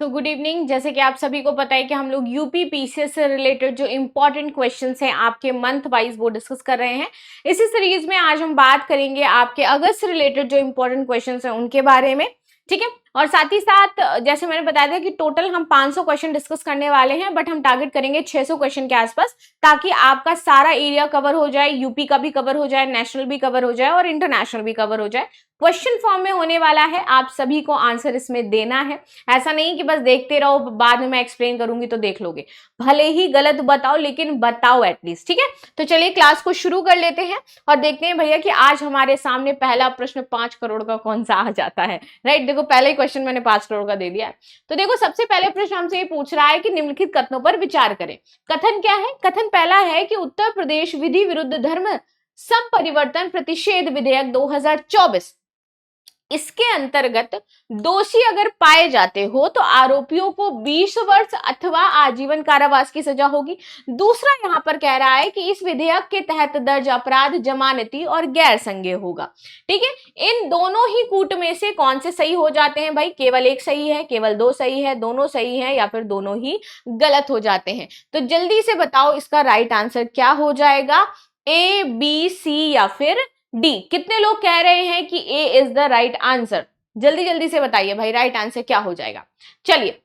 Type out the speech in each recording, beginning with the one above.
तो good evening. जैसे कि आप सभी को पता है कि हम लोग यूपी पीसीएस से रिलेटेड जो इंपॉर्टेंट क्वेश्चंस हैं आपके मंथ वाइज वो डिस्कस कर रहे हैं। इसी सीरीज में आज हम बात करेंगे आपके अगस्त से रिलेटेड जो इंपॉर्टेंट क्वेश्चंस हैं उनके बारे में। ठीक है, और साथ ही साथ जैसे मैंने बताया था कि टोटल हम 500 क्वेश्चन डिस्कस करने वाले हैं, बट हम टारगेट करेंगे 600 क्वेश्चन के आसपास, ताकि आपका सारा एरिया कवर हो जाए, यूपी का भी कवर हो जाए, नेशनल भी कवर हो जाए और इंटरनेशनल भी कवर हो जाए। क्वेश्चन फॉर्म में होने वाला है, आप सभी को आंसर इसमें देना है। ऐसा नहीं कि बस देखते रहो, बाद में मैं एक्सप्लेन करूंगी तो देख लोगे। भले ही गलत बताओ लेकिन बताओ एटलीस्ट। ठीक है, तो चलिए क्लास को शुरू कर लेते हैं और देखते हैं भैया कि आज हमारे सामने पहला प्रश्न 5 करोड़ का कौन सा आ जाता है। राइट, देखो पहले ही क्वेश्चन मैंने 5 करोड़ का दे दिया है। तो देखो सबसे पहले प्रश्न हमसे ये पूछ रहा है कि निम्नलिखित कथनों पर विचार करें। कथन क्या है? कथन पहला है कि उत्तर प्रदेश विधि विरुद्ध धर्म संपरिवर्तन प्रतिषेध विधेयक 2024, इसके अंतर्गत दोषी अगर पाए जाते हो तो आरोपियों को 20 वर्ष अथवा आजीवन कारावास की सजा होगी। दूसरा यहां पर कह रहा है कि इस विधेयक के तहत दर्ज अपराध जमानती और गैर संज्ञेय होगा। ठीक है, इन दोनों ही कूट में से कौन से सही हो जाते हैं भाई? केवल एक सही है, केवल दो सही है, दोनों सही है, या फिर दोनों ही गलत हो जाते हैं? तो जल्दी से बताओ इसका राइट आंसर क्या हो जाएगा, ए, बी, सी या फिर डी? कितने लोग कह रहे हैं कि ए इज द राइट आंसर? जल्दी जल्दी से बताइए भाई, राइट आंसर क्या हो जाएगा। चलिए,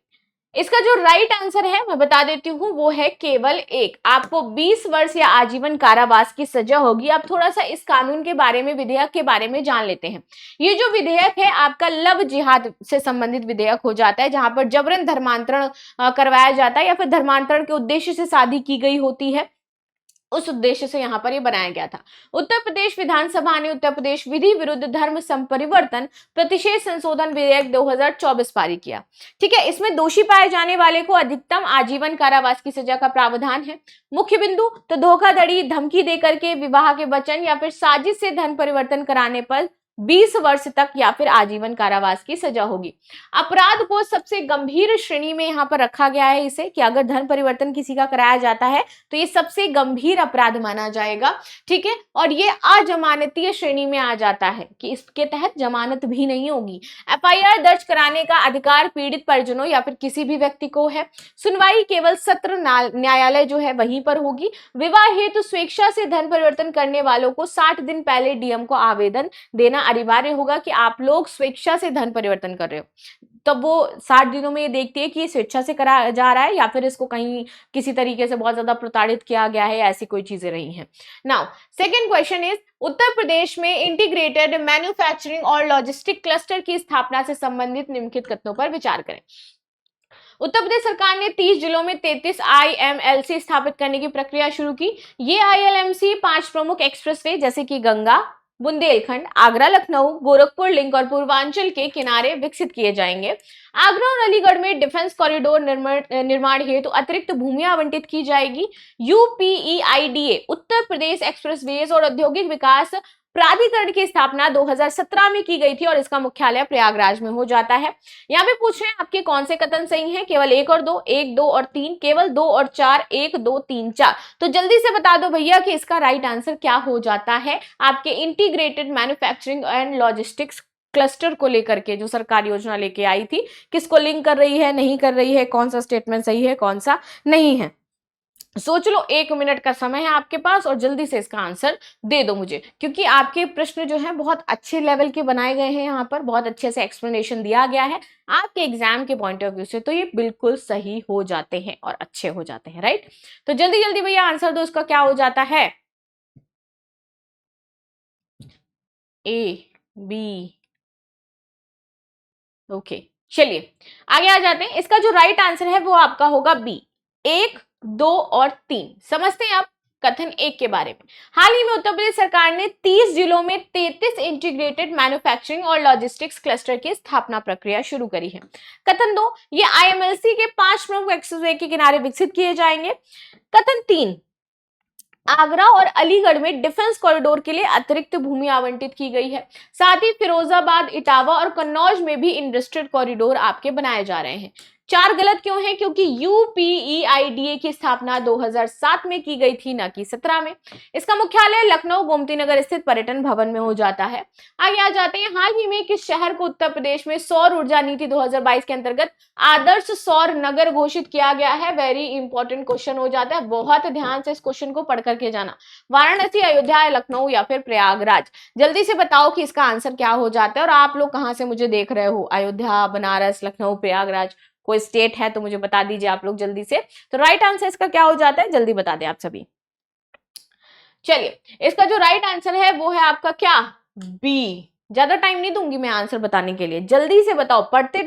इसका जो राइट आंसर है मैं बता देती हूं, वो है केवल एक। आपको 20 वर्ष या आजीवन कारावास की सजा होगी। आप थोड़ा सा इस कानून के बारे में, विधेयक के बारे में जान लेते हैं। ये जो विधेयक है आपका लव जिहाद से संबंधित विधेयक हो जाता है, जहां पर जबरन धर्मांतरण करवाया जाता है या फिर धर्मांतरण के उद्देश्य से शादी की गई होती है, उस उद्देश्य से यहां पर ये बनाया गया था। उत्तर प्रदेश विधानसभा ने उत्तर प्रदेश विधि विरुद्ध धर्म संपरिवर्तन प्रतिषेध संशोधन विधेयक 2024 पारित किया। ठीक है, इसमें दोषी पाए जाने वाले को अधिकतम आजीवन कारावास की सजा का प्रावधान है। मुख्य बिंदु तो धोखाधड़ी, धमकी देकर के विवाह के वचन या फिर साजिश से धन परिवर्तन कराने पर 20 वर्ष तक या फिर आजीवन कारावास की सजा होगी। अपराध को सबसे गंभीर श्रेणी में यहां पर रखा गया है इसे, कि अगर धन परिवर्तन किसी का कराया जाता है तो ये सबसे गंभीर अपराध माना जाएगा। ठीक है, और ये अजमानतीय श्रेणी में आ जाता है कि इसके तहत जमानत भी नहीं होगी। एफआईआर दर्ज कराने का अधिकार पीड़ित परिजनों या फिर किसी भी व्यक्ति को है। सुनवाई केवल सत्र न्यायालय जो है वहीं पर होगी। विवाह हेतु स्वेच्छा से धन परिवर्तन करने वालों को 60 दिन पहले डीएम को आवेदन देना अनिवार्य होगा कि आप लोग स्वेच्छा से धन परिवर्तन कर रहे हो। तब वो 60 दिनों में ये देखती है कि ये स्वेच्छा से करा जा रहा है या फिर इसको कहीं किसी तरीके से बहुत ज्यादा प्रताड़ित किया गया है, ऐसी कोई चीजें रही हैं। Now second question is, Uttar Pradesh में इंटीग्रेटेड मैन्युफैक्चरिंग और लॉजिस्टिक क्लस्टर की स्थापना से संबंधित निम्नलिखित कथनों पर विचार करें। उत्तर प्रदेश सरकार ने 30 जिलों में 33 IMLC स्थापित करने की प्रक्रिया शुरू की। ये ILMC 5 प्रमुख एक्सप्रेसवे जैसे कि गंगा, बुंदेलखंड, आगरा, लखनऊ, गोरखपुर लिंक और पूर्वांचल के किनारे विकसित किए जाएंगे। आगरा और अलीगढ़ में डिफेंस कॉरिडोर निर्माण हेतु अतिरिक्त भूमि आवंटित की जाएगी। UPEIDA उत्तर प्रदेश एक्सप्रेसवेज और औद्योगिक विकास प्राधिकरण की स्थापना 2017 में की गई थी और इसका मुख्यालय प्रयागराज में हो जाता है। यहाँ पे पूछ रहे हैं आपके कौन से कथन सही हैं? केवल 1 और 2, 1, 2 और 3, केवल 2 और 4, 1, 2, 3, 4। तो जल्दी से बता दो भैया कि इसका राइट आंसर क्या हो जाता है आपके integrated manufacturing and logistics cluster को लेकर के जो सरकार योजना लेके आई थी, किसको लिंक कर रही है, नहीं कर रही है, कौन सा स्टेटमेंट सही है, कौन सा नहीं है? सोच लो, 1 मिनट का समय है आपके पास और जल्दी से इसका आंसर दे दो मुझे, क्योंकि आपके प्रश्न जो है बहुत अच्छे लेवल के बनाए गए हैं, यहाँ पर बहुत अच्छे से एक्सप्लेनेशन दिया गया है आपके एग्जाम के पॉइंट ऑफ व्यू से, तो ये बिल्कुल सही हो जाते हैं और अच्छे हो जाते हैं। राइट, तो जल्दी जल्दी भैया आंसर दो, इसका क्या हो जाता है? ए, बी, ओके। चलिए आगे आ जाते हैं। इसका जो राइट आंसर है वो आपका होगा बी, 1, 2 और 3। समझते हैं आप कथन 1 के बारे में। हाल ही में उत्तर प्रदेश सरकार ने 30 जिलों में 33 इंटीग्रेटेड मैन्युफैक्चरिंग और लॉजिस्टिक्स क्लस्टर की स्थापना प्रक्रिया शुरू करी है। कथन 2, ये IMLC के 5 प्रमुख एक्सप्रेसवे के किनारे विकसित किए जाएंगे। कथन 3, आगरा और अलीगढ़ में डिफेंस कॉरिडोर के लिए अतिरिक्त भूमि आवंटित की गई है। साथ ही फिरोजाबाद, इटावा और कन्नौज में भी इंडस्ट्रियल कॉरिडोर आपके बनाए जा रहे हैं। 4 गलत क्यों है? क्योंकि यूपीईआईडीए की स्थापना 2007 में की गई थी, ना कि 17 में। इसका मुख्यालय लखनऊ गोमती नगर स्थित पर्यटन भवन में हो जाता है। आगे आ जाते हैं, हाल ही में किस शहर को उत्तर प्रदेश में सौर ऊर्जा नीति 2022 के अंतर्गत आदर्श सौर नगर घोषित किया गया है? वेरी इंपॉर्टेंट क्वेश्चन हो जाता है, बहुत ध्यान से इस क्वेश्चन को पढ़ करके जाना। वाराणसी, अयोध्या, लखनऊ या फिर प्रयागराज? जल्दी से बताओ कि इसका आंसर क्या हो जाता है। और आप लोग कहां से मुझे देख रहे हो? अयोध्या, बनारस, लखनऊ, प्रयागराज, कोई स्टेट है तो मुझे बता दीजिए आप लोग जल्दी से। तो राइट आंसर इसका क्या हो जाता है, जल्दी बता दें आप सभी। चलिए, इसका जो राइट आंसर है वो है आपका क्या? बी। ज्यादा टाइम नहीं दूंगी मैं आंसर बताने के लिए, जल्दी से बताओ। पढ़ते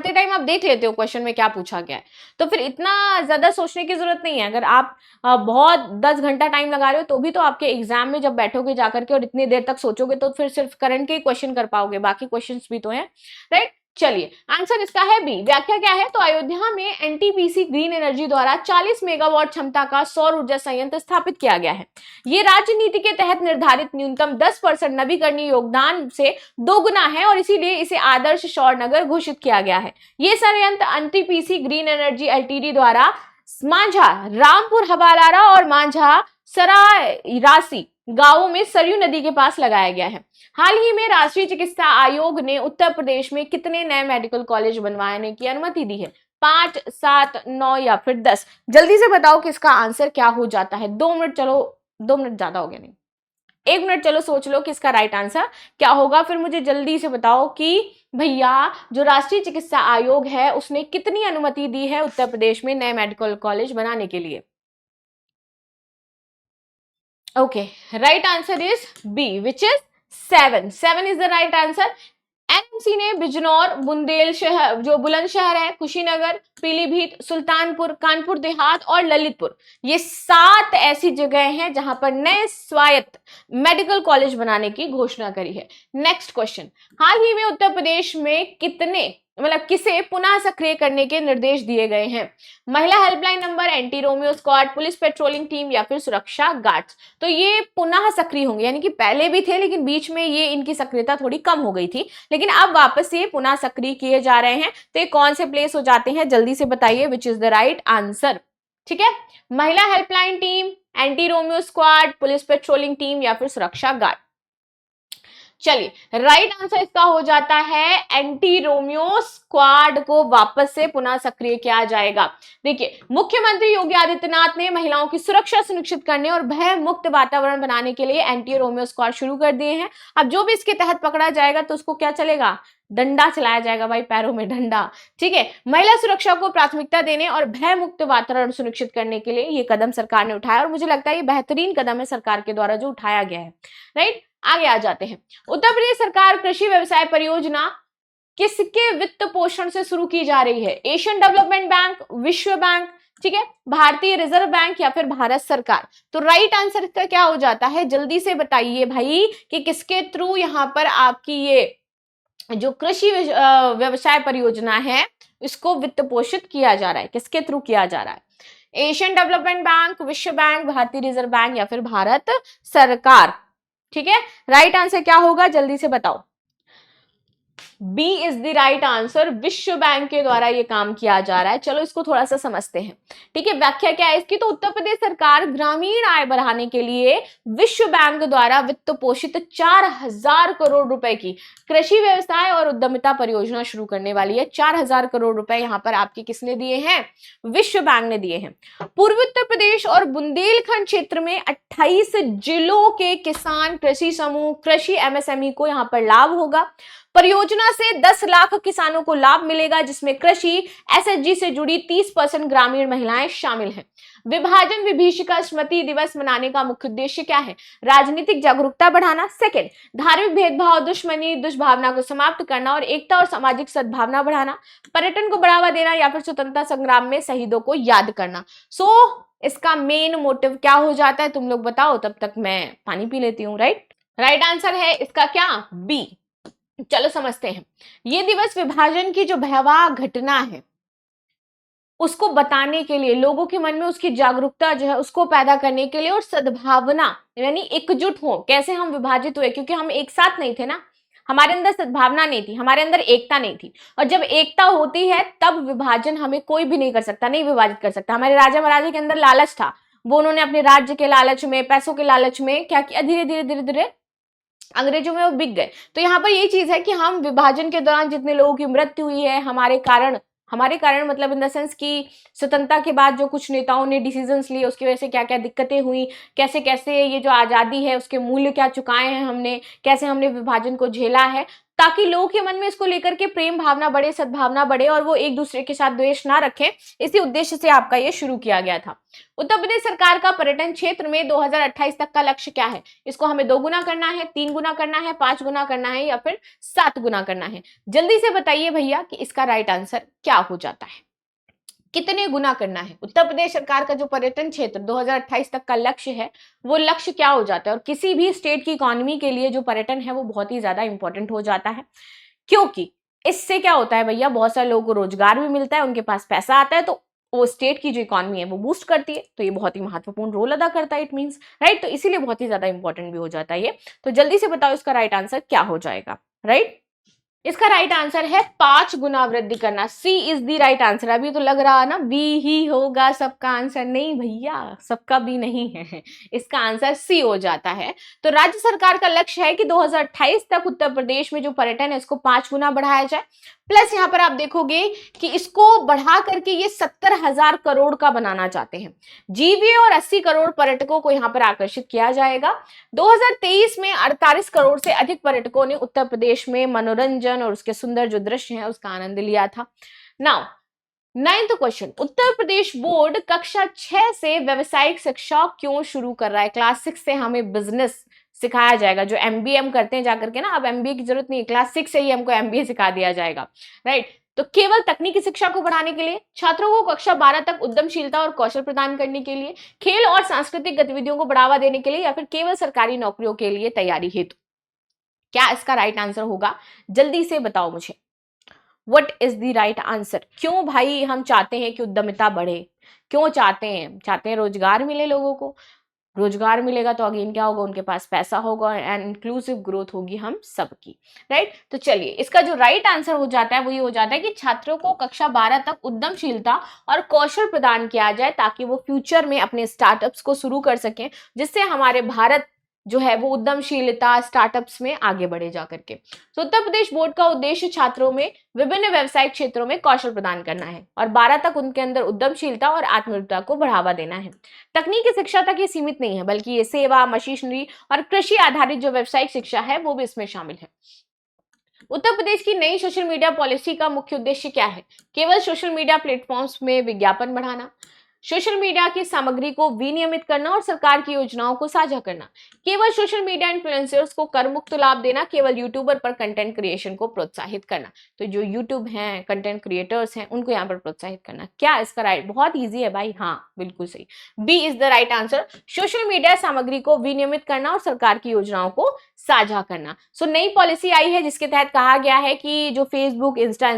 टाइम आप देख लेते हो क्वेश्चन में क्या पूछा गया है, तो फिर इतना ज्यादा सोचने की जरूरत नहीं है। अगर आप बहुत 10 घंटा टाइम लगा रहे हो तो भी तो आपके एग्जाम में जब बैठोगे जाकर के और इतनी देर तक सोचोगे तो फिर सिर्फ करंट के क्वेश्चन कर पाओगे, बाकी क्वेश्चंस भी तो हैं, राइट। चलिए, आंसर इसका है बी। व्याख्या क्या है? तो अयोध्या में एनटीपीसी ग्रीन एनर्जी द्वारा 40 मेगावाट क्षमता का सौर ऊर्जा संयंत्र स्थापित किया गया है। ये राज्य नीति के तहत निर्धारित न्यूनतम 10% नवीकरणीय योगदान से दोगुना है और इसीलिए इसे आदर्श सौर नगर घोषित किया गया है। ये संयंत्र एनटीपीसी ग्रीन एनर्जी एलटीडी द्वारा मांझा, रामपुर हवालारा और मांझा सरायरासी गांवों में सरयू नदी के पास लगाया गया है। हाल ही में राष्ट्रीय चिकित्सा आयोग ने उत्तर प्रदेश में कितने नए मेडिकल कॉलेज बनवाने की अनुमति दी है? 5, 7, 9 या फिर 10? जल्दी से बताओ कि इसका आंसर क्या हो जाता है। 2 मिनट, चलो 2 मिनट ज्यादा हो गया, नहीं 1 मिनट चलो सोच लो कि इसका राइट आंसर क्या होगा, फिर मुझे जल्दी से बताओ कि भैया जो राष्ट्रीय चिकित्सा आयोग है उसने कितनी अनुमति दी है उत्तर प्रदेश में नए मेडिकल कॉलेज बनाने के लिए। Okay, right answer is B, which is 7 is the right answer. NMC ने बिजनौर, बुंदेलशहर जो बुलंदशहर है, कुशीनगर, पीलीभीत, सुल्तानपुर, कानपुर देहात और ललितपुर, ये 7 ऐसी जगह हैं जहां पर नए स्वायत्त मेडिकल कॉलेज बनाने की घोषणा करी है। नेक्स्ट क्वेश्चन, हाल ही में उत्तर प्रदेश में किसे पुनः सक्रिय करने के निर्देश दिए गए हैं? महिला helpline number, anti Romeo squad, police patrolling team या फिर सुरक्षा गार्ड्स? तो ये पुनः सक्रिय होंगे, यानी कि पहले भी थे लेकिन बीच में ये इनकी सक्रियता थोड़ी कम हो गई थी, लेकिन अब वापस ये पुनः सक्रिय किए जा रहे हैं। तो ये कौन से प्लेस हो जाते हैं, जल्दी से बताइए, विच इज द राइट आंसर। ठीक है, महिला helpline team, anti Romeo squad, police patrolling team या फिर सुरक्षा गार्ड? चलिए, राइट आंसर इसका हो जाता है एंटी रोमियो स्क्वाड को वापस से पुनः सक्रिय किया जाएगा। देखिए, मुख्यमंत्री योगी आदित्यनाथ ने महिलाओं की सुरक्षा सुनिश्चित करने और भय मुक्त वातावरण बनाने के लिए एंटी रोमियो स्क्वाड शुरू कर दिए हैं। अब जो भी इसके तहत पकड़ा जाएगा तो उसको क्या चलेगा? डंडा चलाया जाएगा भाई, पैरों में डंडा। ठीक है, महिला सुरक्षा को प्राथमिकता देने और भय मुक्त वातावरण सुनिश्चित करने के लिए ये कदम सरकार ने उठाया और मुझे लगता है ये बेहतरीन कदम है सरकार के द्वारा जो उठाया गया है, राइट। आगे आ जाते हैं, उत्तर प्रदेश सरकार कृषि व्यवसाय परियोजना किसके वित्त पोषण से शुरू की जा रही है? एशियन डेवलपमेंट बैंक, विश्व बैंक, ठीक है, भारतीय रिजर्व बैंक या फिर भारत सरकार? तो राइट आंसर इसका क्या हो जाता है, जल्दी से बताइए भाई कि किसके थ्रू यहां पर आपकी ये जो कृषि व्यवसाय परियोजना है इसको वित्त पोषित किया जा रहा है, किसके थ्रू किया जा रहा है? एशियन डेवलपमेंट बैंक, विश्व बैंक, भारतीय रिजर्व बैंक या फिर भारत सरकार? ठीक है, राइट आंसर क्या होगा, जल्दी से बताओ। B is the right answer, विश्व बैंक के द्वारा ये काम किया जा रहा है। चलो इसको थोड़ा सा समझते हैं। ठीक है, व्याख्या क्या है इसकी? तो उत्तर प्रदेश सरकार ग्रामीण आय बढ़ाने के लिए विश्व बैंक द्वारा वित्त पोषित 4000 करोड़ रुपए की कृषि व्यवसाय और उद्यमिता परियोजना शुरू करने वाली है। 4000 करोड़ रुपए यहाँ पर आपके किसने दिए हैं? विश्व बैंक ने दिए हैं। पूर्वी उत्तर प्रदेश और बुंदेलखंड क्षेत्र में 28 जिलों के किसान कृषि समूह, कृषि एमएसएमई को यहाँ पर लाभ होगा। परियोजना से 10 लाख किसानों को लाभ मिलेगा, जिसमें कृषि एसएचजी से जुड़ी 30% ग्रामीण महिलाएं शामिल हैं। विभाजन विभीषिका स्मृति दिवस मनाने का मुख्य उद्देश्य क्या है? राजनीतिक जागरूकता बढ़ाना। सेकंड, धार्मिक भेदभाव, दुश्मनी, दुष्भावना को समाप्त करना और एकता और सामाजिक सद्भावना बढ़ाना। पर्यटन को बढ़ावा देना या फिर स्वतंत्रता संग्राम में शहीदों को याद करना। इसका मेन मोटिव क्या हो जाता है, तुम लोग बताओ, तब तक मैं पानी पी लेती हूँ। राइट आंसर है इसका क्या? बी। चलो समझते हैं, ये दिवस विभाजन की जो भयावह घटना है उसको बताने के लिए, लोगों के मन में उसकी जागरूकता जो है उसको पैदा करने के लिए, और सद्भावना यानी एकजुट हो, कैसे हम विभाजित हुए, क्योंकि हम एक साथ नहीं थे ना, हमारे अंदर सद्भावना नहीं थी, हमारे अंदर एकता नहीं थी। और जब एकता होती है तब विभाजन हमें कोई भी नहीं कर सकता, नहीं विभाजित कर सकता। हमारे राजा महाराजा के अंदर लालच था, वो उन्होंने अपने राज्य के लालच में, पैसों के लालच में क्या किया, धीरे धीरे धीरे धीरे अंग्रेजों में वो बिक गए। तो यहाँ पर ये चीज है कि हम विभाजन के दौरान जितने लोगों की मृत्यु हुई है हमारे कारण मतलब इन द सेंस कि स्वतंत्रता के बाद जो कुछ नेताओं ने डिसीजंस लिए उसकी वजह से क्या क्या दिक्कतें हुई, कैसे कैसे ये जो आजादी है उसके मूल्य क्या चुकाए हैं हमने, कैसे हमने विभाजन को झेला है, ताकि लोगों के मन में इसको लेकर के प्रेम भावना बढ़े, सद्भावना बढ़े और वो एक दूसरे के साथ द्वेष ना रखें। इसी उद्देश्य से आपका ये शुरू किया गया था। उत्तर प्रदेश सरकार का पर्यटन क्षेत्र में 2028 तक का लक्ष्य क्या है? इसको हमें 2 गुना करना है, 3 गुना करना है, 5 गुना करना है या फिर 7 गुना करना है? जल्दी से बताइए भैया कि इसका राइट आंसर क्या हो जाता है, कितने गुना करना है? उत्तर प्रदेश सरकार का जो पर्यटन क्षेत्र 2028 तक का लक्ष्य है वो लक्ष्य क्या हो जाता है? और किसी भी स्टेट की इकोनॉमी के लिए जो पर्यटन है वो बहुत ही ज्यादा इंपॉर्टेंट हो जाता है, क्योंकि इससे क्या होता है भैया, बहुत सारे लोगों को रोजगार भी मिलता है, उनके पास पैसा आता है, तो वो स्टेट की जो इकोनॉमी है वो बूस्ट करती है, तो ये बहुत ही महत्वपूर्ण रोल अदा करता है, इट मींस राइट। तो इसीलिए बहुत ही ज्यादा इंपॉर्टेंट भी हो जाता है ये। तो जल्दी से बताओ इसका राइट आंसर क्या हो जाएगा, राइट? इसका राइट आंसर है 5 गुना वृद्धि करना। सी इज द राइट आंसर। अभी तो लग रहा है ना बी ही होगा सबका आंसर, नहीं भैया, सबका बी नहीं है, इसका आंसर सी हो जाता है। तो राज्य सरकार का लक्ष्य है कि 2028 तक उत्तर प्रदेश में जो पर्यटन है इसको 5 गुना बढ़ाया जाए। प्लस यहाँ पर आप देखोगे कि इसको बढ़ा करके ये 70,000 करोड़ का बनाना चाहते हैं। जीवीए और 80 करोड़ पर्यटकों को यहाँ पर आकर्षित किया जाएगा। 2023 में 48 करोड़ से अधिक पर्यटकों ने उत्तर प्रदेश में मनोरंजन और उसके सुंदर जो दृश्य हैं उसका आनंद लिया था। Now 9th question, Uttar Pradesh board कक्षा 6 से व्यावसायिक शिक्षा क्यों शुरू कर रहा है? क्लास 6 से हमें बिजनेस सिखाया जाएगा, जो एमबीए हम करते हैं जाकर के ना, अब एमबीए की जरूरत नहीं, क्लास 6 से ही हमको एमबीए सिखा दिया जाएगा, राइट? तो केवल तकनीकी शिक्षा को बढ़ाने के लिए, छात्रों को कक्षा 12 तक उद्यमशीलता और कौशल प्रदान करने के लिए, खेल और सांस्कृतिक गतिविधियों को बढ़ावा देने के लिए, या फिर केवल सरकारी नौकरियों के लिए तैयारी हेतु? क्या इसका राइट आंसर होगा? जल्दी से बताओ मुझे। What is the right answer? क्यों भाई हम चाहते हैं कि उद्यमिता बढ़े? क्यों चाहते हैं रोजगार मिले लोगों को। रोजगार मिलेगा तो अगेन क्या होगा, उनके पास पैसा होगा एंड इंक्लूसिव ग्रोथ होगी हम सबकी, राइट? तो चलिए इसका जो राइट आंसर हो जाता है वो ये हो जाता है कि छात्रों को कक्षा 12 तक उद्यमशीलता और कौशल प्रदान किया जाए ताकि वो फ्यूचर में अपने स्टार्टअप्स को शुरू कर सकें, जिससे हमारे भारत जो है वो उद्यमशीलता स्टार्टअप्स में आगे बढ़े जाकर के। तो उत्तर प्रदेश बोर्ड का उद्देश्य छात्रों में विभिन्न व्यवसायिक क्षेत्रों में कौशल प्रदान करना है और 12 तक उनके अंदर उद्यमशीलता और आत्मनिर्भरता को बढ़ावा देना है। तकनीकी शिक्षा तक ये सीमित नहीं है, बल्कि ये सेवा, मशीनरी और कृषि आधारित जो व्यवसायिक शिक्षा है वो भी इसमें शामिल है। उत्तर प्रदेश की नई सोशल मीडिया पॉलिसी का मुख्य उद्देश्य क्या है? केवल सोशल मीडिया प्लेटफॉर्म्स में विज्ञापन बढ़ाना, सोशल मीडिया की सामग्री को विनियमित करना और सरकार की योजनाओं को साझा करना, केवल सोशल मीडिया इन्फ्लुएंसर्स को कर मुक्त लाभ देना, केवल यूट्यूबर पर कंटेंट क्रिएशन को प्रोत्साहित करना। तो जो यूट्यूब हैं, कंटेंट क्रिएटर्स हैं, उनको यहाँ पर प्रोत्साहित करना। क्या इसका राइट? बहुत ईजी है भाई, हाँ बिल्कुल सही, B is the right answer. Social media सामग्री को विनियमित करना और सरकार की योजनाओं को साझा करना। सो नई पॉलिसी आई है जिसके तहत कहा गया है कि जो फेसबुक, इंस्टा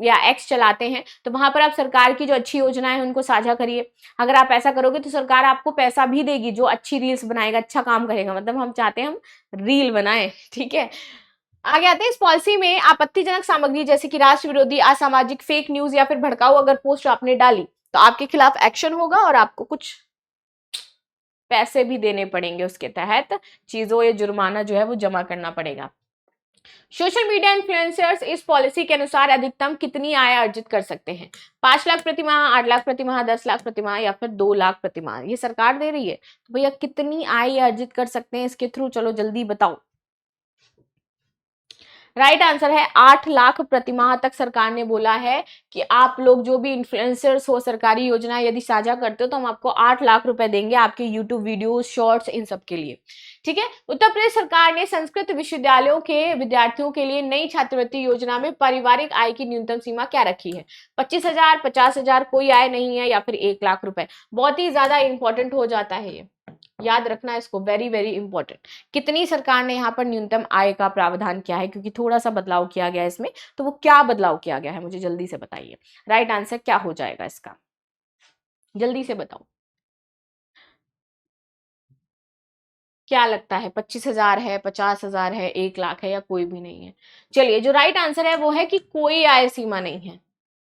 या एक्स चलाते हैं तो वहां पर आप सरकार की जो अच्छी योजनाएं हैं उनको साझा करिए। अगर आप ऐसा करोगे तो सरकार आपको पैसा भी देगी, जो अच्छी रील्स बनाएगा, अच्छा काम करेगा। मतलब हम चाहते हैं हम रील बनाए, ठीक है। आगे आते हैं, इस पॉलिसी में आपत्तिजनक सामग्री जैसे कि राष्ट्र विरोधी, असामाजिक, फेक न्यूज या फिर भड़काऊ अगर पोस्ट आपने डाली तो आपके खिलाफ एक्शन होगा और आपको कुछ पैसे भी देने पड़ेंगे, उसके तहत चीजों या जुर्माना जो है वो जमा करना पड़ेगा। सोशल मीडिया इन्फ्लुएंसर्स इस पॉलिसी के अनुसार अधिकतम कितनी आय अर्जित कर सकते हैं? 5 लाख प्रति माह, 8 लाख प्रति माह, 10 लाख प्रति माह या फिर 2 लाख प्रति माह? ये सरकार दे रही है, तो भैया कितनी आय अर्जित कर सकते हैं इसके थ्रू? चलो जल्दी बताओ। राइट आंसर है 8 लाख प्रति माह तक सरकार ने बोला है कि आप लोग जो भी इन्फ्लुएंसर्स हो, सरकारी योजना यदि साझा करते हो तो हम आपको 8 लाख रुपए देंगे आपके यूट्यूब वीडियोस, शॉर्ट्स, इन सब के लिए, ठीक है। उत्तर प्रदेश सरकार ने संस्कृत विश्वविद्यालयों के विद्यार्थियों के लिए नई छात्रवृत्ति योजना में पारिवारिक आय की न्यूनतम सीमा क्या रखी है? 25,000, 50,000, कोई आय नहीं है, या फिर 1 लाख रुपए? बहुत ही ज्यादा इंपॉर्टेंट हो जाता है ये, याद रखना इसको, वेरी वेरी इंपॉर्टेंट। कितनी सरकार ने यहाँ पर न्यूनतम आय का प्रावधान किया है, क्योंकि थोड़ा सा बदलाव किया गया है इसमें, तो वो क्या बदलाव किया गया है मुझे जल्दी से बताइए। राइट आंसर क्या हो जाएगा इसका, जल्दी से बताओ। क्या लगता है, 25,000 है, 50,000 है, 1 लाख है, या कोई भी नहीं है? चलिए, जो राइट आंसर है वो है कि कोई आय सीमा नहीं है,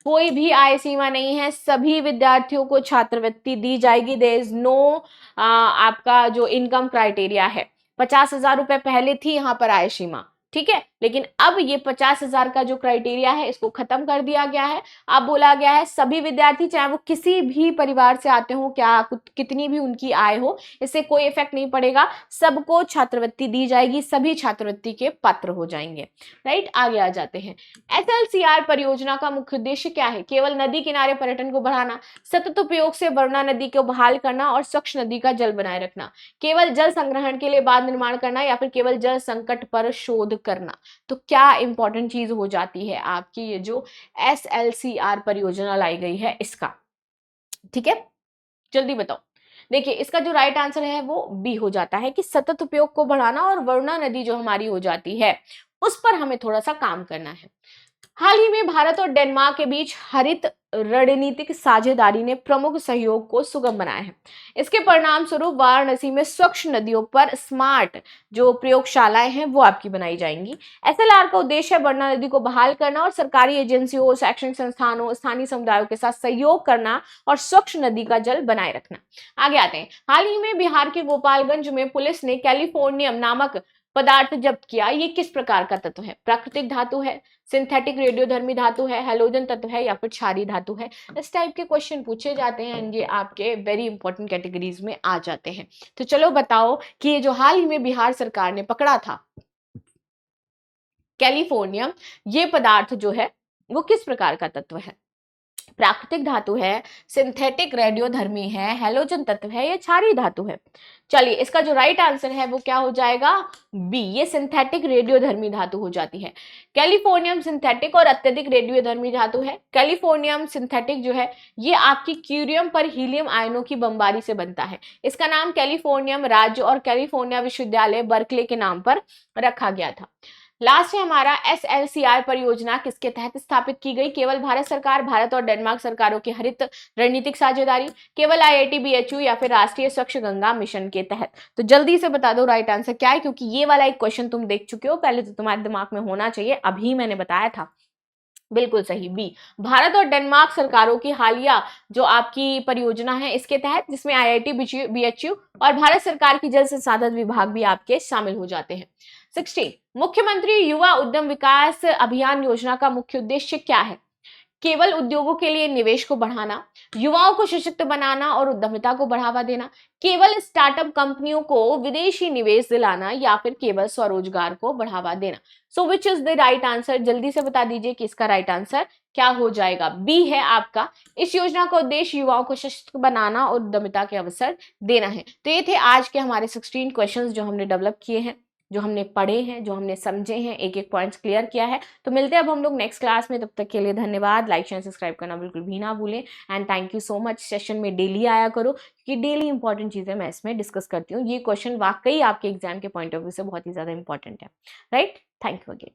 कोई भी आय सीमा नहीं है, सभी विद्यार्थियों को छात्रवृत्ति दी जाएगी। देयर इज नो आपका जो इनकम क्राइटेरिया है, 50,000 रुपए पहले थी यहाँ पर आय सीमा, ठीक है, लेकिन अब ये 50,000 का जो क्राइटेरिया है इसको खत्म कर दिया गया है। अब बोला गया है सभी विद्यार्थी, चाहे वो किसी भी परिवार से आते हो, क्या कितनी भी उनकी आय हो, इससे कोई इफेक्ट नहीं पड़ेगा, सबको छात्रवृत्ति दी जाएगी, सभी छात्रवृत्ति के पात्र हो जाएंगे। राइट, आगे आ जाते हैं। एसएलसीआर परियोजना का मुख्य उद्देश्य क्या है? केवल नदी किनारे पर्यटन को बढ़ाना, सतत उपयोग से वरुणा नदी को बहाल करना और स्वच्छ नदी का जल बनाए रखना, केवल जल संग्रहण के लिए बांध निर्माण करना, या फिर केवल जल संकट पर शोध करना। तो क्या इंपॉर्टेंट चीज हो जाती है आपकी ये जो एसएलसीआर परियोजना लाई गई है इसका? ठीक है, जल्दी बताओ। देखिए, इसका जो राइट आंसर है वो बी हो जाता है कि सतत उपयोग को बढ़ाना और वरुणा नदी जो हमारी हो जाती है उस पर हमें थोड़ा सा काम करना है। हाल ही में भारत और डेनमार्क के बीच हरित रणनीतिक साझेदारी ने प्रमुख सहयोग को सुगम बनाया है। इसके परिणाम स्वरूप वाराणसी में स्वच्छ नदियों पर स्मार्ट जो प्रयोगशालाएं हैं वो आपकी बनाई जाएंगी। एसएलआर का उद्देश्य है वरुणा नदी को बहाल करना और सरकारी एजेंसियों, शैक्षणिक संस्थानों, स्थानीय समुदायों के साथ सहयोग करना और स्वच्छ नदी का जल बनाए रखना। आगे आते हैं। हाल ही में बिहार के गोपालगंज में पुलिस ने कैलिफोर्नियम नामक पदार्थ जब्त किया। ये किस प्रकार का तत्व है? प्राकृतिक धातु है, सिंथेटिक रेडियोधर्मी धातु है, हैलोजन तत्व है, या फिर क्षारीय धातु है? इस टाइप के क्वेश्चन पूछे जाते हैं, ये आपके वेरी इंपॉर्टेंट कैटेगरीज में आ जाते हैं। तो चलो बताओ कि ये जो हाल ही में बिहार सरकार ने पकड़ा था कैलिफोर्नियम, ये पदार्थ जो है वो किस प्रकार का तत्व है? प्राकृतिक धातु है, सिंथेटिक रेडियोधर्मी है, हैलोजन तत्व है, या क्षारीय धातु है? चलिए, इसका जो राइट आंसर है वो क्या हो जाएगा? बी, ये सिंथेटिक रेडियोधर्मी धातु हो जाती है। कैलिफोर्नियम सिंथेटिक और अत्यधिक रेडियोधर्मी धातु है। कैलिफोर्नियम सिंथेटिक जो है ये आपकी क्यूरियम पर हीलियम आयनों की बमबारी से बनता है। इसका नाम कैलिफोर्नियम राज्य और कैलिफोर्निया विश्वविद्यालय बर्कले के नाम पर रखा गया था। लास्ट है हमारा, एसएलसीआर परियोजना किसके तहत स्थापित की गई? केवल भारत सरकार, भारत और डेनमार्क सरकारों की हरित रणनीतिक साझेदारी, केवल आईआईटी बीएचयू, या फिर राष्ट्रीय स्वच्छ गंगा मिशन के तहत? तो जल्दी से बता दो राइट आंसर क्या है, क्योंकि ये वाला एक क्वेश्चन तुम देख चुके हो पहले, तो तुम्हारे दिमाग में होना चाहिए, अभी मैंने बताया था। बिल्कुल सही, बी, भारत और डेनमार्क सरकारों की हालिया जो आपकी परियोजना है इसके तहत, जिसमें आईआईटी बीएचयू और भारत सरकार की जल संसाधन विभाग भी आपके शामिल हो जाते हैं। 16, मुख्यमंत्री युवा उद्यम विकास अभियान योजना का मुख्य उद्देश्य क्या है? केवल उद्योगों के लिए निवेश को बढ़ाना, युवाओं को सशक्त बनाना और उद्यमिता को बढ़ावा देना, केवल स्टार्टअप कंपनियों को विदेशी निवेश दिलाना, या फिर केवल स्वरोजगार को बढ़ावा देना? So which is the right answer? जल्दी से बता दीजिए कि इसका राइट आंसर क्या हो जाएगा? बी है आपका। इस योजना का उद्देश्य युवाओं को सशक्त बनाना और उद्यमिता के अवसर देना है। तो ये थे आज के हमारे 16 क्वेश्चंस जो हमने डेवलप किए हैं, जो हमने पढ़े हैं, जो हमने समझे हैं, एक एक पॉइंट्स क्लियर किया है। तो मिलते हैं अब हम लोग नेक्स्ट क्लास में, तब तक के लिए धन्यवाद। लाइक शेयर सब्सक्राइब करना बिल्कुल भी ना भूलें, and thank you so much. Session में डेली आया करो, क्योंकि डेली इंपॉर्टेंट चीजें मैं इसमें डिस्कस करती हूँ। ये क्वेश्चन वाकई आपके एग्जाम के पॉइंट ऑफ व्यू से बहुत ही ज्यादा इंपॉर्टेंट है। Right, thank you again.